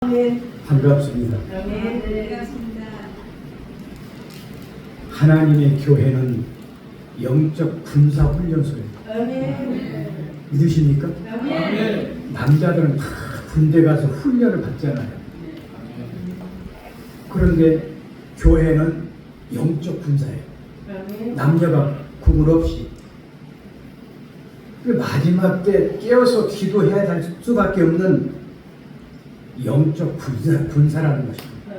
반갑습니다. 반갑습니다. 하나님의 교회는 영적 군사 훈련소예요. 믿으십니까? 남자들은 다 군대 가서 훈련을 받잖아요. 그런데 교회는 영적 군사예요. 남녀가 구분 없이. 마지막 때 깨어서 기도해야 할 수밖에 없는 영적 군사라는 것입니다.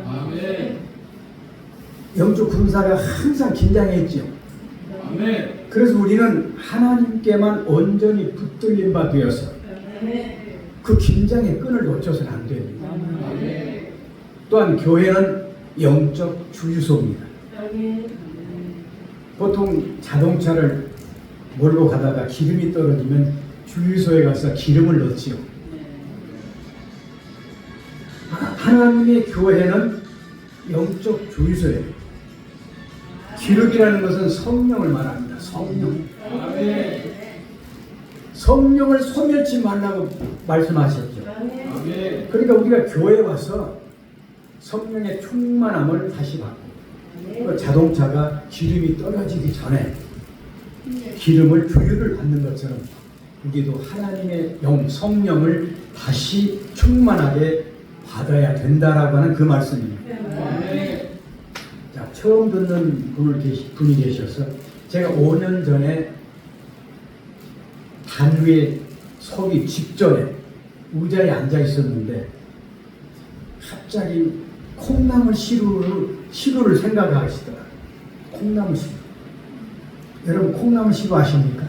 영적 군사가 항상 긴장해 있죠. 그래서 우리는 하나님께만 온전히 붙들린 바 되어서 그 긴장의 끈을 놓쳐서는 안 됩니다. 또한 교회는 영적 주유소입니다. 보통 자동차를 몰고 가다가 기름이 떨어지면 주유소에 가서 기름을 넣지요. 하나님의 교회는 영적 주유소예요. 기름이라는 것은 성령을 말합니다. 성령. 성령을 소멸치 말라고 말씀하셨죠. 그러니까 우리가 교회에 와서 성령의 충만함을 다시 받고, 자동차가 기름이 떨어지기 전에 기름을 주유를 받는 것처럼 우리도 하나님의 성령을 다시 충만하게 받아야 된다라고 하는 그 말씀입니다. 자, 처음 듣는 분이 계셔서 제가 5년 전에 단위에 서기 직전에 의자에 앉아 있었는데 갑자기 콩나물 시루를 생각하시더라고요. 콩나물 시루. 여러분 콩나물 시루 아십니까?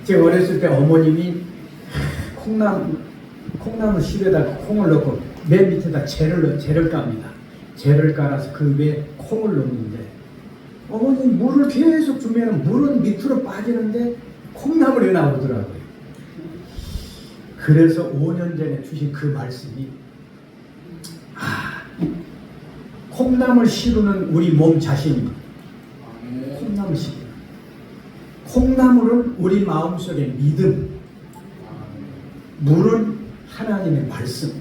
제가 어렸을 때 어머님이 콩나물 시루에다 콩을 넣고 맨 밑에다 재를 깝니다. 재를 깔아서 그 위에 콩을 넣는데 어머니 물을 계속 주면 물은 밑으로 빠지는데 콩나물이 나오더라고요. 그래서 5년 전에 주신 그 말씀이 콩나물 시루는 우리 몸 자신입니다. 콩나물 시루. 콩나물은 우리 마음속의 믿음, 물은 하나님의 말씀.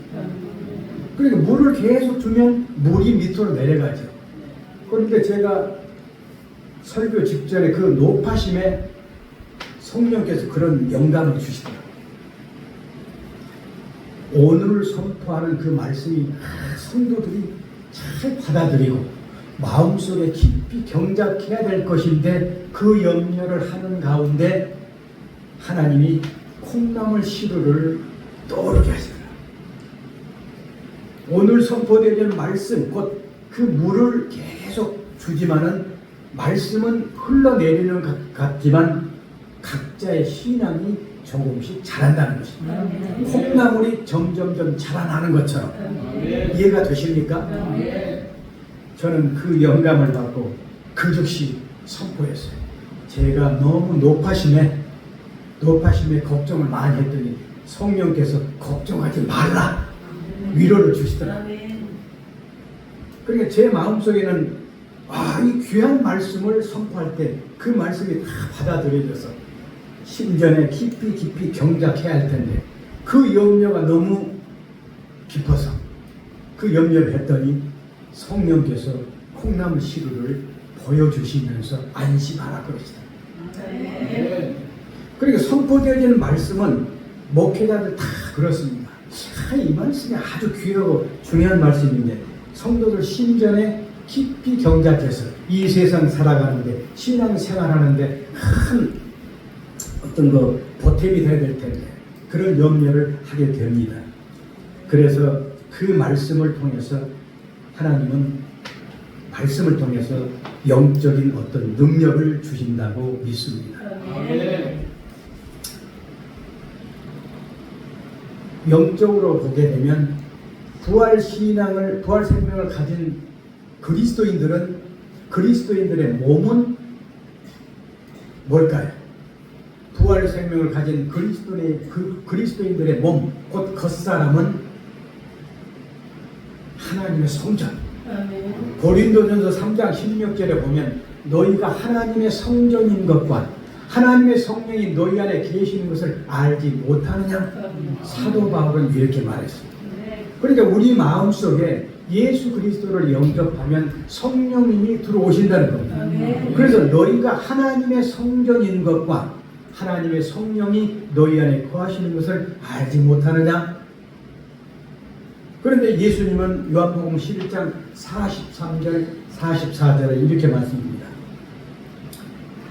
그러니까 물을 계속 주면 물이 밑으로 내려가죠. 그런데 제가 설교 직전에 그 높아심에 성령께서 그런 영감을 주시더라고요. 오늘 선포하는 그 말씀이 성도들이 잘 받아들이고 마음속에 깊이 경작해야 될 것인데 그 염려를 하는 가운데 하나님이 콩나물 시루를 떠오르게 하시더라. 오늘 선포되는 말씀, 곧 그 물을 계속 주지만은 말씀은 흘러내리는 것 같지만 각자의 신앙이 조금씩 자란다는 것입니다. 콩나물이 점점점 자라나는 것처럼. 이해가 되십니까? 저는 그 영감을 받고 그 즉시 선포했어요. 제가 너무 높아심에 걱정을 많이 했더니 성령께서 걱정하지 말라 위로를 주시더라고요. 그러니까 제 마음속에는 이 귀한 말씀을 선포할 때 그 말씀이 다 받아들여져서 심전에 깊이 경작해야 할 텐데 그 염려가 너무 깊어서 그 염려를 했더니 성령께서 콩나물 시루를 보여주시면서 안심하라 그러시더라고요. 그러니까 선포되어지는 말씀은 목회자들 다 그렇습니다. 이 말씀이 아주 귀하고 중요한 말씀인데 성도들 심전에 깊이 경작해서 이 세상 살아가는데 신앙생활하는데 큰 어떤 보탬이 돼야 될 텐데 그런 염려를 하게 됩니다. 그래서 그 말씀을 통해서 하나님은 말씀을 통해서 영적인 어떤 능력을 주신다고 믿습니다. 영적으로 보게 되면 부활 생명을 가진 그리스도인들의 몸은 뭘까요? 부활 생명을 가진 그리스도인들의 몸, 곧 겉사람은 하나님의 성전. 고린도전서 3장 16절에 보면 너희가 하나님의 성전인 것과 하나님의 성령이 너희 안에 계시는 것을 알지 못하느냐? 사도 바울은 이렇게 말했습니다. 그러니까 우리 마음속에 예수 그리스도를 영접하면 성령님이 들어오신다는 겁니다. 아멘. 그래서 너희가 하나님의 성전인 것과 하나님의 성령이 너희 안에 거하시는 것을 알지 못하느냐? 그런데 예수님은 요한복음 11장 43절 44절에 이렇게 말씀합니다.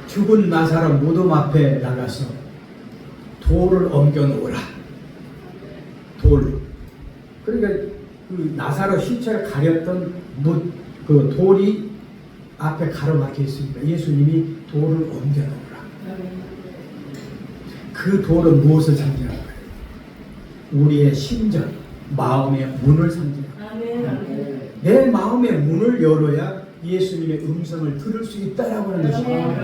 죽은 나사로 무덤 앞에 나가서 돌을 옮겨 놓으라. 돌. 그러니까 그 나사로 시체를 가렸던 그 돌이 앞에 가로막혀 있습니다. 예수님이 돌을 옮겨 놓으라. 그 돌은 무엇을 상징하는 거예요? 우리의 심정, 마음의 문을 상징합니다. 내 마음의 문을 열어야 예수님의 음성을 들을 수 있다라고 하는 것입니다.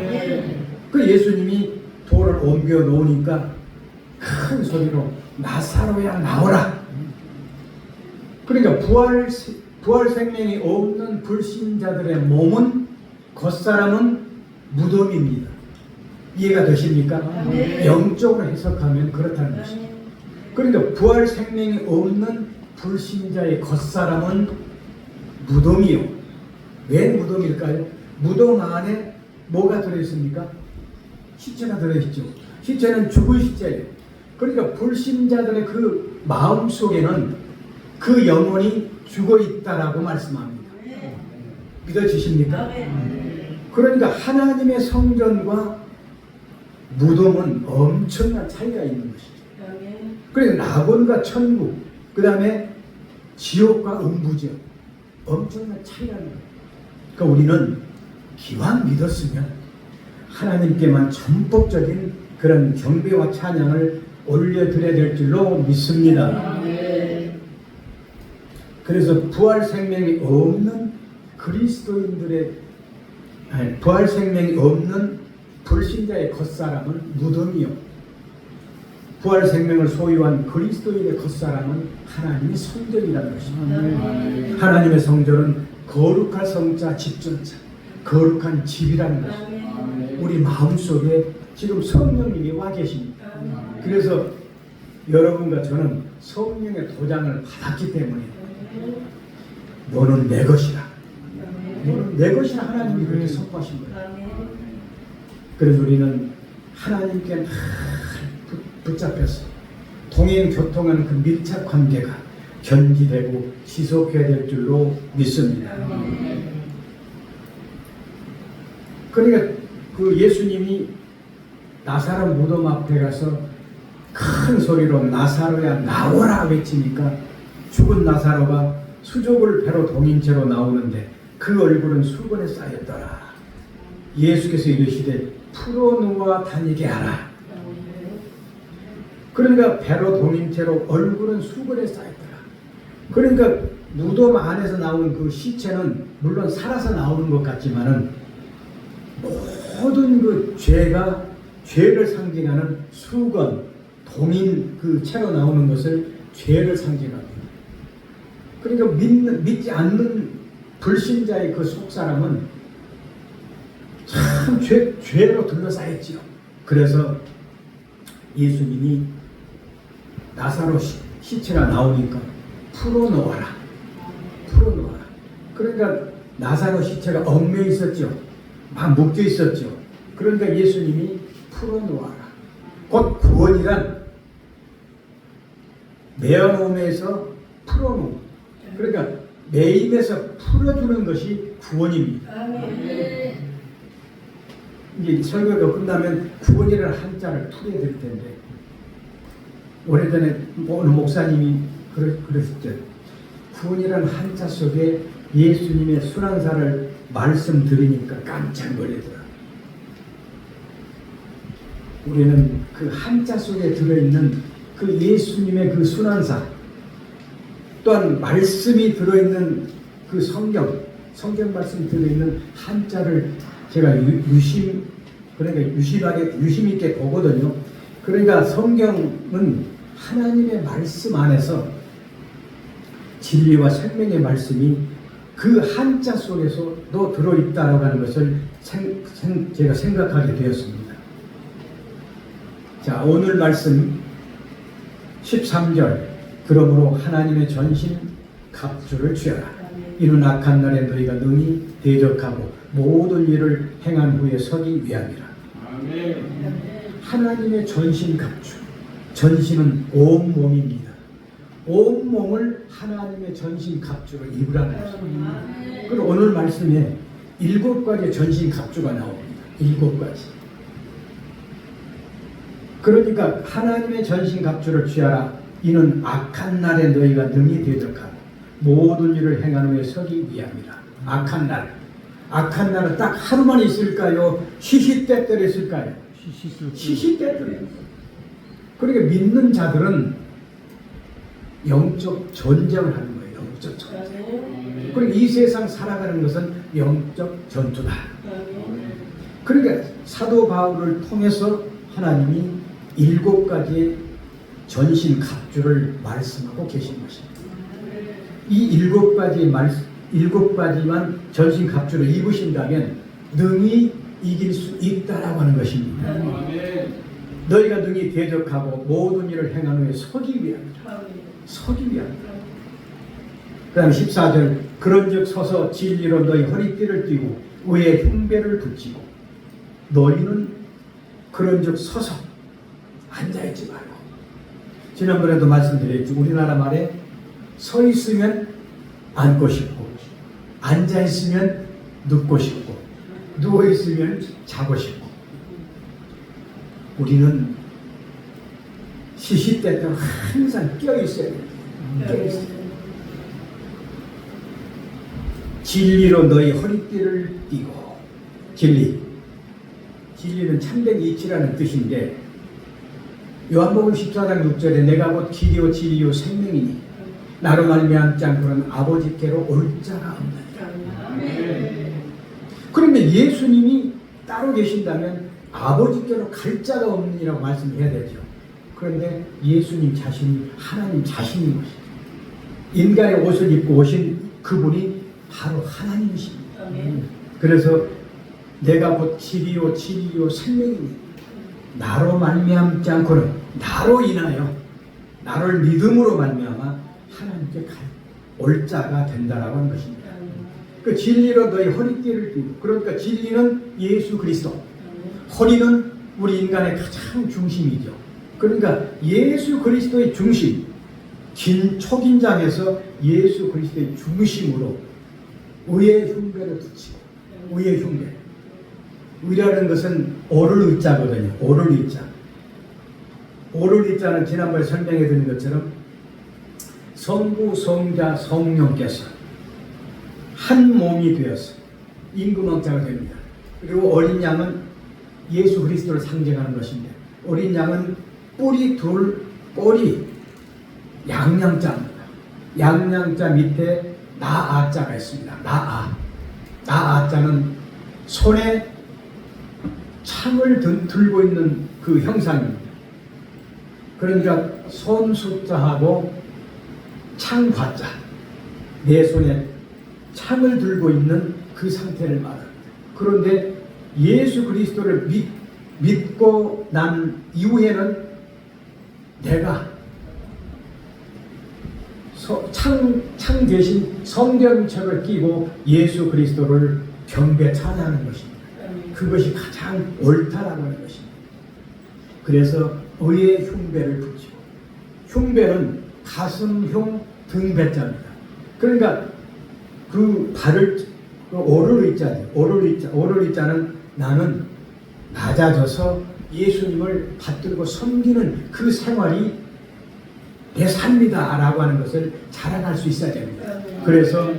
그 예수님이 돌을 옮겨 놓으니까 큰 소리로 나사로야 나오라. 그러니까 부활 생명이 없는 불신자들의 몸은 겉사람은 무덤입니다. 이해가 되십니까? 영적으로 해석하면 그렇다는 것입니다. 그러니까 부활 생명이 없는 불신자의 겉사람은 무덤이요. 왜 무덤일까요? 무덤 안에 뭐가 들어있습니까? 시체가 들어있죠. 시체는 죽은 시체예요. 그러니까 불신자들의 그 마음 속에는 그 영혼이 죽어 있다라고 말씀합니다. 믿어지십니까? 그러니까 하나님의 성전과 무덤은 엄청난 차이가 있는 것이죠. 그래서 낙원과 천국, 그 다음에 지옥과 음부지옥, 엄청난 차이라는 거예요. 그러니까 우리는 기왕 믿었으면 하나님께만 전폭적인 그런 경배와 찬양을 올려드려야 될 줄로 믿습니다. 그래서 부활 생명이 없는 그리스도인들의 부활 생명이 없는 불신자의 겉사람은 무덤이요. 부활 생명을 소유한 그리스도인의 겉사람은 하나님의 성전이라는 것입니다. 하나님의 성전은 거룩한 성자 집전자, 거룩한 집이라는 것입니다. 우리 마음속에 지금 성령님이 와 계십니다. 그래서 여러분과 저는 성령의 도장을 받았기 때문에 너는 내 것이라. 너는 내 것이라 하나님이 그렇게 선포하신 거예요. 그래서 우리는 하나님께 붙잡혀서 동행교통하는 그 밀착 관계가 견지되고 지속해야 될 줄로 믿습니다. 그러니까 그 예수님이 나사로 무덤 앞에 가서 큰 소리로 나사로야 나오라 외치니까 죽은 나사로가 수족을 배로 동인 채로 나오는데 그 얼굴은 수건에 쌓였더라. 예수께서 이르시되 풀어놓아 다니게 하라. 그러니까 배로 동인 채로 얼굴은 수건에 쌓였더라. 그러니까 무덤 안에서 나오는 그 시체는 물론 살아서 나오는 것 같지만은 모든 그 죄를 상징하는 수건, 동인 그 채로 나오는 것을 죄를 상징합니다. 그러니까 믿지 않는 불신자의 그 속사람은 참 죄로 둘러싸였지요. 그래서 예수님이 나사로 시체가 나오니까 풀어놓아라. 그러니까 나사로 시체가 얽매여 있었죠. 막 묶여 있었죠. 그러니까 예수님이 풀어놓아라. 곧 구원이란 매어놓음에서 풀어놓음. 그러니까 매임에서 풀어주는 것이 구원입니다. 이제 설교가 끝나면 구원이라는 한자를 풀어야 될 텐데 오래전에 어느 목사님이 그러셨죠. 구원이라는 한자 속에 예수님의 순환사를 말씀드리니까 깜짝 놀라더라. 우리는 그 한자 속에 들어있는 그 예수님의 그 순환사 또한 말씀이 들어있는 그 성경 말씀이 들어있는 한자를 제가 유심 있게 보거든요. 그러니까 성경은 하나님의 말씀 안에서 진리와 생명의 말씀이 그 한자 속에서도 들어있다라고 하는 것을 제가 생각하게 되었습니다. 자, 오늘 말씀 13절 그러므로 하나님의 전신 갑주를 취하라. 이는 악한 날에 너희가 능히 대적하고 모든 일을 행한 후에 서기 위함이라. 하나님의 전신 갑주. 전신은 온 몸입니다. 온 몸을 하나님의 전신 갑주로 입으라는 것입니다. 그리고 오늘 말씀에 7가지 전신 갑주가 나옵니다. 7가지. 그러니까 하나님의 전신 갑주를 취하라. 이는 악한 날에 너희가 능히 대적하고 모든 일을 행한 후에 서기 위함이라. 악한 날. 악한 날은 딱 하루만 있을까요? 시시때때로 있을까요? 시시때때로. 그러니까 믿는 자들은 영적 전쟁을 하는 거예요. 영적 전쟁. 그리고 이 세상 살아가는 것은 영적 전투다. 그러니까 사도 바울을 통해서 하나님이 7가지 전신 갑주를 말씀하고 계신 것입니다. 이 7가지만 전신 갑주를 입으신다면 능히 이길 수 있다라고 하는 것입니다. 너희가 능히 대적하고 모든 일을 행한 후에 서기 위함이라. 서기 위함이라. 그 다음에 14절 그런즉 서서 진리로 너희 허리띠를 띠고 의의 흉배를 붙이고 너희는 그런즉 서서 앉아있지 말고. 지난번에도 말씀드렸죠. 우리나라 말에 서 있으면 앉고 싶고 앉아 있으면 눕고 싶고 누워 있으면 자고 싶고. 우리는 시시때때로 항상 깨어 있어야 돼요. 깨어 있어야 돼요. 진리로 너희 허리띠를 띠고. 진리는 참된 이치라는 뜻인데 요한복음 14장 6절에 내가 곧 길이요 진리요 생명이니 나로 말미암지 않고는 아버지께로 올 자가 없느니라. 그런데 예수님이 따로 계신다면 아버지께로 갈 자가 없느니라고 말씀해야 되죠. 그런데 예수님 자신이 하나님 자신인 것이죠. 인간의 옷을 입고 오신 그분이 바로 하나님이십니다. 그래서 내가 곧 길이요 진리요 생명이니 나로 말미암지 않고는 나로 인하여 나를 믿음으로 말미암아 하나님께 올 자가 된다라고 하는 것입니다. 그 진리로 너희 허리띠를 띠고. 그러니까 진리는 예수 그리스도, 허리는 우리 인간의 가장 중심이죠. 그러니까 예수 그리스도의 중심, 초긴장에서 예수 그리스도의 중심으로 의의 흉배를 붙이고. 의의 흉배. 의라는 것은 오를 의자거든요. 오를 의자. 오를 의자는 지난번에 설명해 드린 것처럼 성부, 성자, 성령께서 한 몸이 되어서 임금왕자가 됩니다. 그리고 어린 양은 예수 그리스도를 상징하는 것인데 어린 양은 뿔이 양양자입니다. 양양자 밑에 나아자가 있습니다. 나아자는 손에 창을 들고 있는 그 형상입니다. 그러니까 손 숫자하고 창 과자, 내 손에 창을 들고 있는 그 상태를 말합니다. 그런데 예수 그리스도를 믿고 난 이후에는 내가 창 대신 성경책을 끼고 예수 그리스도를 경배 찬양하는 것입니다. 그것이 가장 옳다라고 하는 것입니다. 그래서 의의 흉배를 붙이고, 흉배는 가슴흉 등배자입니다. 그러니까 그 발을 오를 의자는 나는 낮아져서 예수님을 받들고 섬기는 그 생활이 내 삶이다 라고 하는 것을 자랑할 수 있어야 됩니다. 그래서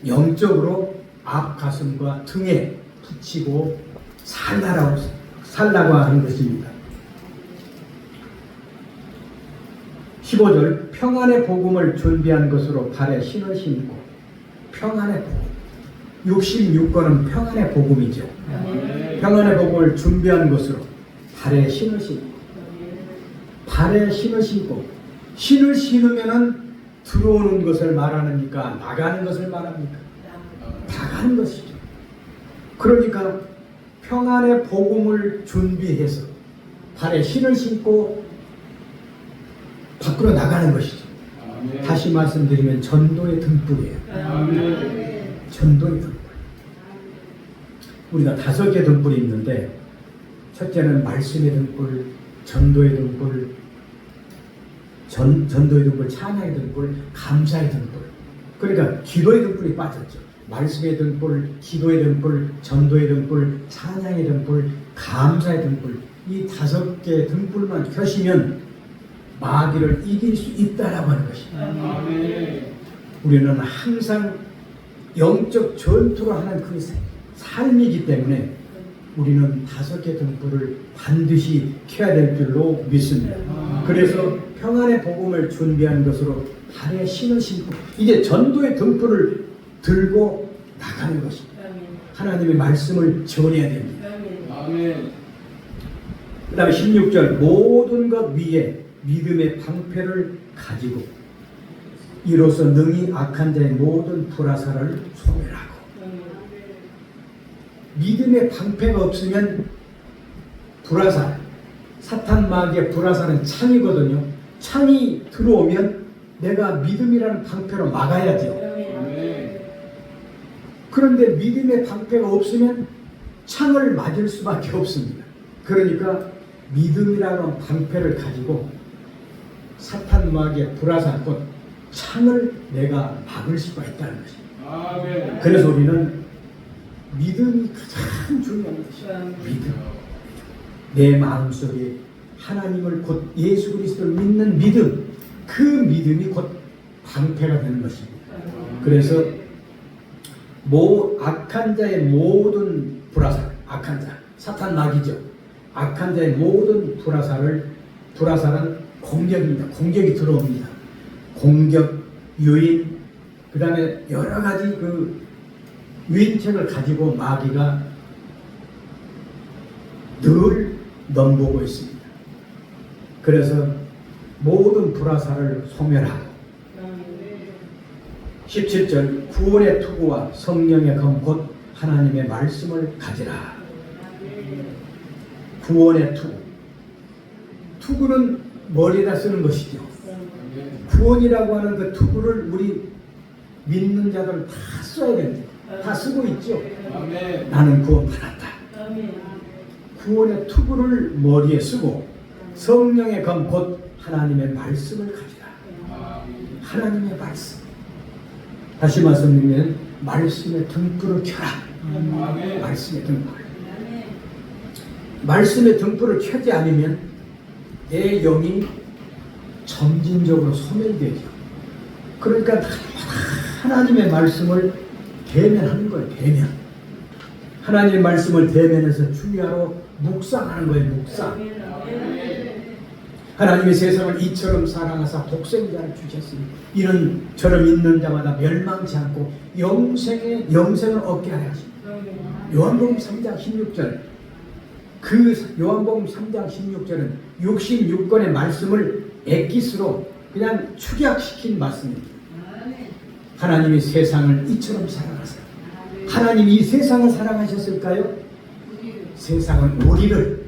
영적으로 앞 가슴과 등에 붙이고 살라고 하는 것입니다. 15절 평안의 복음을 준비한 것으로 발에 신을 신고. 평안의 복음. 66권은 평안의 복음이죠. 평안의 복음을 준비한 것으로 발에 신을 신고. 발에 신을 신고. 신을 신으면은 들어오는 것을 말하니까 나가는 것을 말합니까? 나가는 것이죠. 그러니까 평안의 복음을 준비해서 발에 신을 신고 밖으로 나가는 것이죠. 다시 말씀드리면 전도의 등불이에요. 전도의 등불. 우리가 5개 등불이 있는데 첫째는 말씀의 등불, 전도의 등불, 전도의 등불, 찬양의 등불, 감사의 등불. 그러니까 기도의 등불이 빠졌죠. 말씀의 등불, 기도의 등불, 전도의 등불, 찬양의 등불, 감사의 등불. 이 5개의 등불만 켜시면 마귀를 이길 수 있다라고 하는 것입니다. 우리는 항상 영적 전투를 하는 그 삶이기 때문에 우리는 5개 등불을 반드시 켜야 될 줄로 믿습니다. 그래서 평안의 복음을 준비하는 것으로 발에 신을 신고 이제 전도의 등불을 들고 나가는 것입니다. 하나님의 말씀을 전해야 됩니다. 그 다음에 16절 모든 것 위에 믿음의 방패를 가지고 이로써 능히 악한 자의 모든 불화살을 소멸하고. 믿음의 방패가 없으면 불화살, 사탄 마귀의 불화살은 창이거든요. 창이 들어오면 내가 믿음이라는 방패로 막아야 돼요. 그런데 믿음의 방패가 없으면 창을 맞을 수밖에 없습니다. 그러니까 믿음이라는 방패를 가지고 사탄 마귀의 불화살, 곧 창을 내가 막을 수가 있다는 것입니다. 그래서 우리는 믿음이 가장 중요한 것이에요. 믿음. 내 마음속에 하나님을 곧 예수 그리스도를 믿는 믿음, 그 믿음이 곧 방패가 되는 것입니다. 그래서 악한 자의 모든 불화살, 악한 자, 사탄 마귀죠. 악한 자의 모든 불화살은 공격입니다. 공격이 들어옵니다. 공격, 유인, 그 다음에 여러 가지 그 유인책을 가지고 마귀가 늘 넘보고 있습니다. 그래서 모든 불화살을 소멸하고 17절 구원의 투구와 성령의 검 곧 하나님의 말씀을 가지라. 구원의 투구. 투구는 머리에다 쓰는 것이죠. 구원이라고 하는 그 투구를 우리 믿는 자들은 다 써야 됩니다. 다 쓰고 있죠. 나는 구원 받았다. 구원의 투구를 머리에 쓰고 성령의 검 곧 하나님의 말씀을 가지라. 하나님의 말씀. 다시 말씀드리면 말씀의 등불을 켜라. 말씀의 등불. 말씀의 등불을 켜지 않으면 내 영이 점진적으로 소멸되죠. 그러니까 하나님의 말씀을 대면하는 거예요. 대면. 하나님의 말씀을 대면해서 주야로 묵상하는 거예요. 묵상. 하나님의 세상을 이처럼 사랑하사 독생자를 주셨으니 이는 저를 믿는 자마다 멸망치 않고 영생을 얻게 하려 하십니다. 요한복음 3장 16절. 그 요한복음 3장 16절은 66권의 말씀을 엑기스로 그냥 축약시킨 말씀입니다. 하나님이 세상을 이처럼 사랑하사. 하나님이 이 세상을 사랑하셨을까요? 세상은 우리를,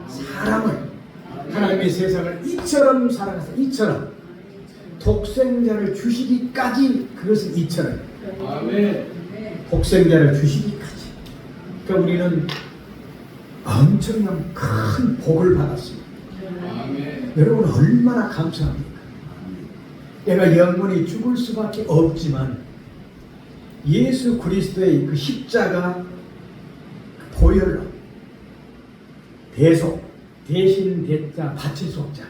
사람을, 하나님의 세상을 이처럼 사랑하사. 이처럼 독생자를 주시기까지, 그것은 이처럼 독생자를 주시기까지. 그러니까 우리는 엄청난 큰 복을 받았습니다. 여러분 얼마나 감사합니까? 내가 영원히 죽을 수밖에 없지만 예수 그리스도의 그 십자가 보혈로 대속, 대신 대자, 바칠 속자.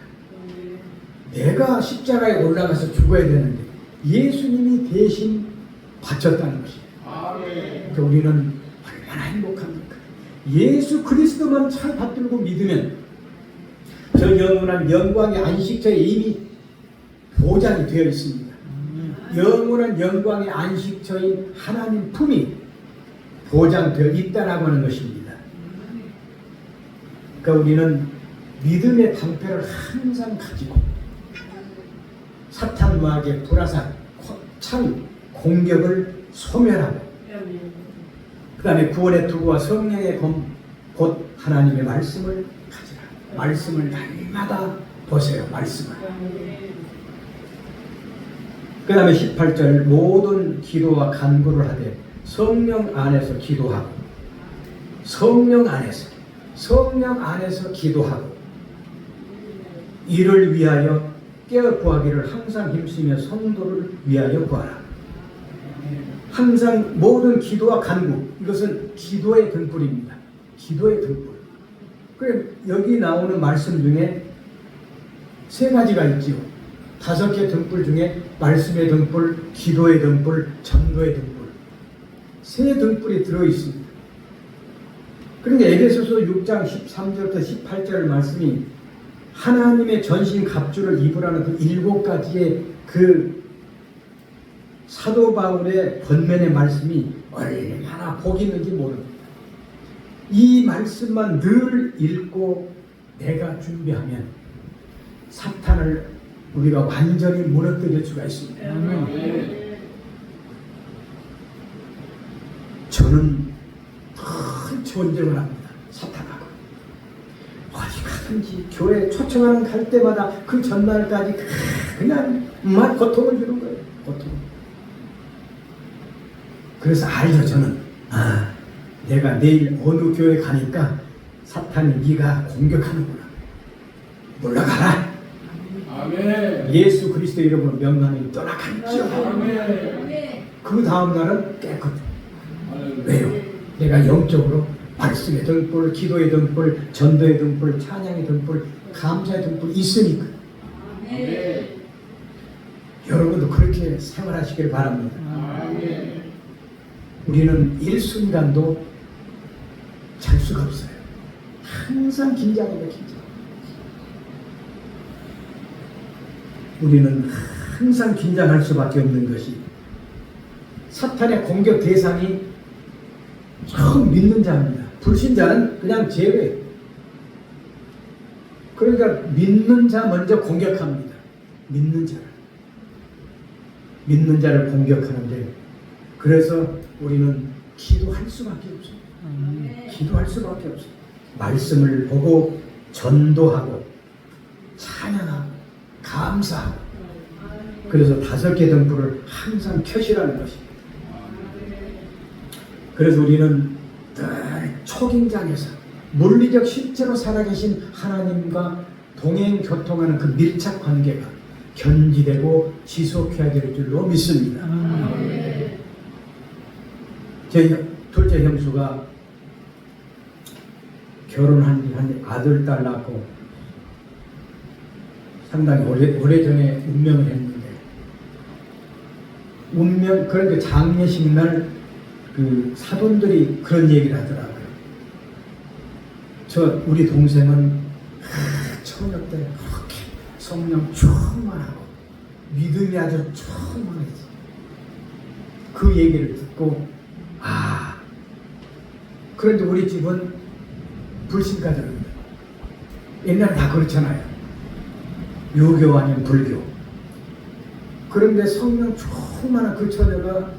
내가 십자가에 올라가서 죽어야 되는데 예수님이 대신 바쳤다는 것입니다. 그러니까 우리는 얼마나 행복합니까? 예수 그리스도만 잘 받들고 믿으면 저 영원한 영광의 안식처에 이미 보장이 되어 있습니다. 영원한 영광의 안식처인 하나님 품이 보장되어 있다라고 하는 것입니다. 그러니까 우리는 믿음의 방패를 항상 가지고 사탄 마귀의 불화살, 창, 공격을 소멸하고 그 다음에 구원의 투구와 성령의 검, 곧 하나님의 말씀을 가지라. 말씀을 날마다 보세요. 말씀을. 그 다음에 18절 모든 기도와 간구를 하되 성령 안에서 기도하고 성령 안에서 기도하고 이를 위하여 깨어 구하기를 항상 힘쓰며 성도를 위하여 구하라. 항상 모든 기도와 간구, 이것은 기도의 등불입니다. 기도의 등불. 그래 여기 나오는 말씀 중에 세 가지가 있지요. 5개 등불 중에 말씀의 등불, 기도의 등불, 전도의 등불, 세 등불이 들어있습니다. 그러니까 에베소서 6장 13절부터 18절 말씀이 하나님의 전신 갑주를 입으라는 그 7가지의 그 사도 바울의 권면의 말씀이 얼마나 복이 있는지 모릅니다. 이 말씀만 늘 읽고 내가 준비하면 사탄을 우리가 완전히 무너뜨릴 수가 있습니다. 저는 큰 전쟁을 합니다. 사탄하고 어디 가든지 교회 초청하는 갈 때마다 그 전날까지 그냥 막 고통을 주는 거예요. 고통. 그래서 알죠. 저는 내가 내일 어느 교회 가니까 사탄이 네가 공격하는구나. 올라가라. 아멘. 예수 그리스도 이름으로 명령이 떠나갔죠. 아멘. 그 다음 날은 깨끗. 왜요? 내가 영적으로 말씀의 등불, 기도의 등불, 전도의 등불, 찬양의 등불, 감사의 등불 있으니까. 아멘. 여러분도 그렇게 생활하시길 바랍니다. 아멘. 우리는 일순간도 잘 수가 없어요. 항상 긴장해요, 긴장. 우리는 항상 긴장할 수밖에 없는 것이 사탄의 공격 대상이 처음 믿는 자입니다. 불신자는 그냥 제외. 그러니까 믿는 자 먼저 공격합니다. 믿는 자를 공격하는데 그래서 우리는 기도할 수밖에 없어요. 기도할 수밖에 없어요. 말씀을 보고 전도하고 찬양하고 감사하고 그래서 5개 등불을 항상 켜시라는 것입니다. 그래서 우리는 늘 초긴장에서 물리적 실제로 살아계신 하나님과 동행 교통하는 그 밀착 관계가 견지되고 지속해야 될 줄로 믿습니다. 제 둘째 형수가 결혼한 아들, 딸 낳고 상당히 오래전에 운명을 했는데 그러니까 장례식 날 그 사돈들이 그런 얘기를 하더라고요. 우리 동생은 처녀 때 그렇게 성령 충만하고 믿음이 아주 충만했지. 그 얘기를 듣고 그런데 우리 집은 불신가정입니다. 옛날에 다 그렇잖아요. 유교 아니면 불교. 그런데 성령 충만한 그 처녀가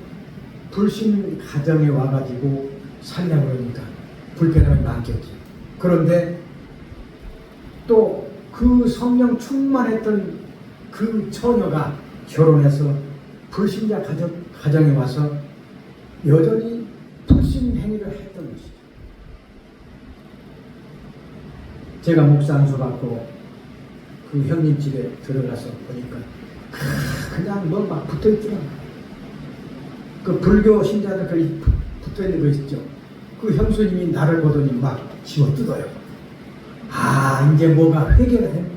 불신 가정에 와가지고 살려고 그러니까 불편함이 많겠죠. 그런데 또 그 성령 충만했던 그 처녀가 결혼해서 불신자 가정에 와서 여전히 불신 행위를 했던 것이죠. 제가 목사 안수 받고 그 형님 집에 들어가서 보니까 그냥 뭐 막 붙어있더라고요. 그 불교 신자들 붙어있는 거 있죠. 그 형수님이 나를 보더니 막 집어뜯어요. 이제 뭐가 회개가 되는 거예요.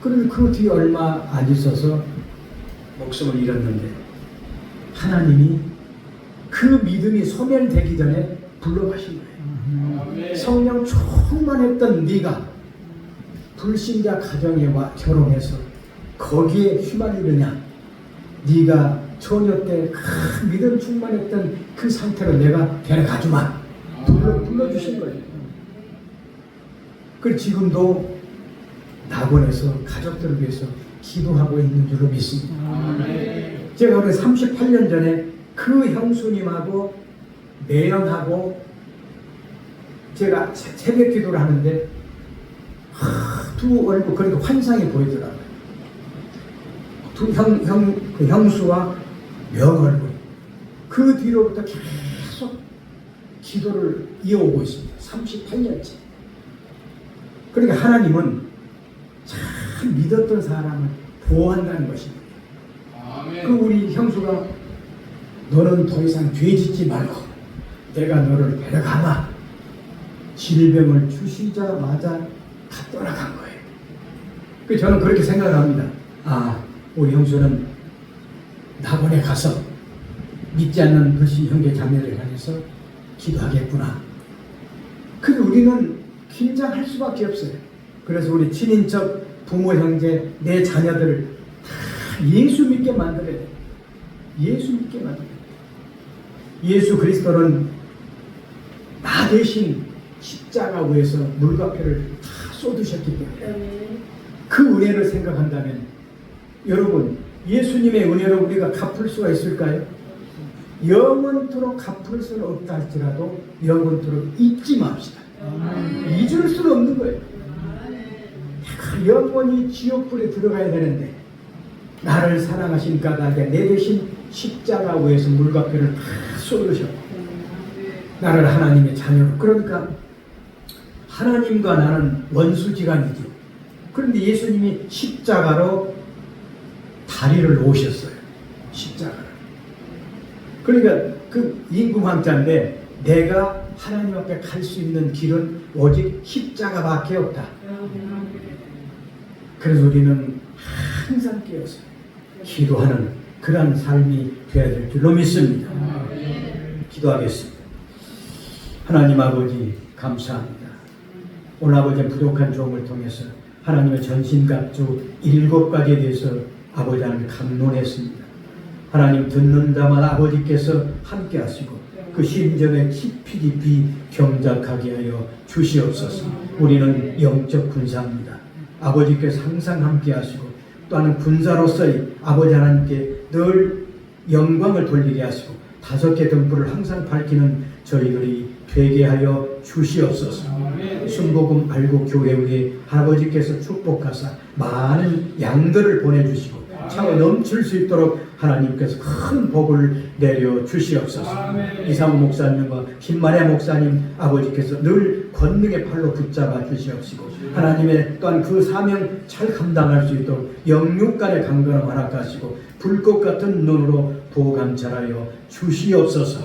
그런데 그 뒤에 얼마 안 있어서 목숨을 잃었는데 하나님이 그 믿음이 소멸되기 전에 불러가신 거예요. 성령 충만했던 네가 불신자 가정에 와 결혼해서 거기에 휘말리느냐. 네가 처녀 때 큰 믿음 충만했던 그 상태로 내가 데려가주마. 불러주신 거예요. 그리고 지금도 낙원에서 가족들을 위해서 기도하고 있는 줄로 믿습니다. 제가 오늘 38년 전에 그 형수님하고 매연하고 제가 새벽 기도를 하는데 두 얼굴 그러니까 환상이 보이더라고요. 그 형수와 명얼굴. 그 뒤로부터 계속 기도를 이어오고 있습니다. 38년째. 그러니까 하나님은 참 믿었던 사람을 보호한다는 것입니다. 아멘. 그 우리 형수가 너는 더 이상 죄 짓지 말고 내가 너를 데려가마. 질병을 주시자마자 다 떠나간 거예요. 그 저는 그렇게 생각을 합니다. 아, 우리 형수는 낙원에 가서 믿지 않는 불신 형제 자매를 향해서 기도하겠구나. 근데 우리는 긴장할 수밖에 없어요. 그래서 우리 친인척, 부모, 형제, 내 자녀들을 다 예수 믿게 만들어야 돼요. 예수 믿게 만들어야 돼요. 예수 그리스도는 나 대신 십자가 위에서 물과 피를 다 쏟으셨기 때문에 그 은혜를 생각한다면 여러분 예수님의 은혜로 우리가 갚을 수가 있을까요? 영원토록 갚을 수는 없다 할지라도 영원토록 잊지 맙시다. 잊을 수는 없는 거예요. 영원히 지옥불에 들어가야 되는데 나를 사랑하신 까닭에 내 대신 십자가 위에서 물과 피를 다 쏟으셨고 나를 하나님의 자녀로. 그러니까 하나님과 나는 원수지간이죠. 그런데 예수님이 십자가로 다리를 놓으셨어요. 십자가를. 그러니까 그 임금왕자인데 내가 하나님 앞에 갈 수 있는 길은 오직 십자가밖에 없다. 그래서 우리는 항상 깨어서 기도하는 그런 삶이 되어야 될 줄로 믿습니다. 기도하겠습니다. 하나님 아버지 감사합니다. 오늘 아버지의 부족한 종을 통해서 하나님의 전신갑주 7가지에 대해서 아버지 하나님 감론했습니다. 하나님 듣는 자마다 아버지께서 함께 하시고 그 심정에 깊이 경작하게 하여 주시옵소서. 우리는 영적 군사입니다. 아버지께서 항상 함께 하시고 또한 군사로서의 아버지 하나님께 늘 영광을 돌리게 하시고 5개 등불을 항상 밝히는 저희들이 되게 하여 주시옵소서. 순복음 알고 교회 위에 할아버지께서 축복하사 많은 양들을 보내주시고 차고 넘칠 수 있도록 하나님께서 큰 복을 내려 주시옵소서. 이상우 목사님과 김만혜 목사님 아버지께서 늘 권능의 팔로 붙잡아 주시옵시고 하나님의 또한 그 사명 잘 감당할 수 있도록 영육간의 강건함 허락하시고 불꽃 같은 눈으로 보감찰하여 주시옵소서.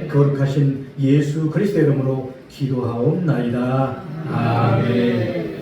거룩하신 예수 그리스도 이름으로 기도하옵나이다. 아멘.